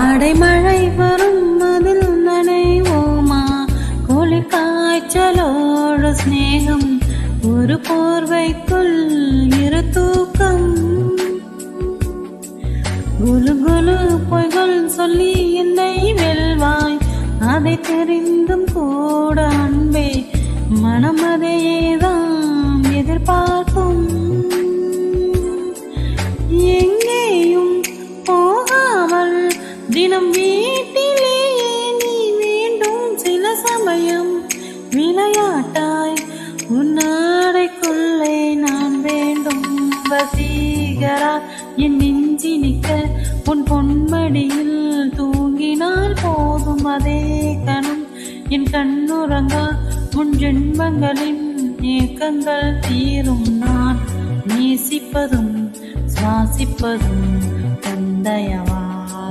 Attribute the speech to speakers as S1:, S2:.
S1: அடைமழை வரும் அதில் நனைவோமா, குளிர் காய்ச்சலோடு சிநேகம், ஒரு போர்வைக்குள் இரு தூக்கம். குலு குலு பொய்கள் சொல்லி என்னை வெல்வாய், அதை தெரிந்தும் கூட அன்பே மனம் அதையேதான் எதிர்பார்க்கும். எங்கேயும் போகாமல் தினம் வீட்டிலேயே நீ மீண்டும் சில சமயம் விளையாட்டாய் உன்னாடைக்குள்ளே நான் வேண்டும். வசீகரா என் நெஞ்சினிக்க உன் பொன்மடியில் தூங்கினால் போதும், அதே கணம் என் கண்ணுறங்கா முன் ஜென்மங்களின் ஏக்கங்கள் தீரும். நான் நேசிப்பதும் சுவாசிப்பதும் தந்தையவா.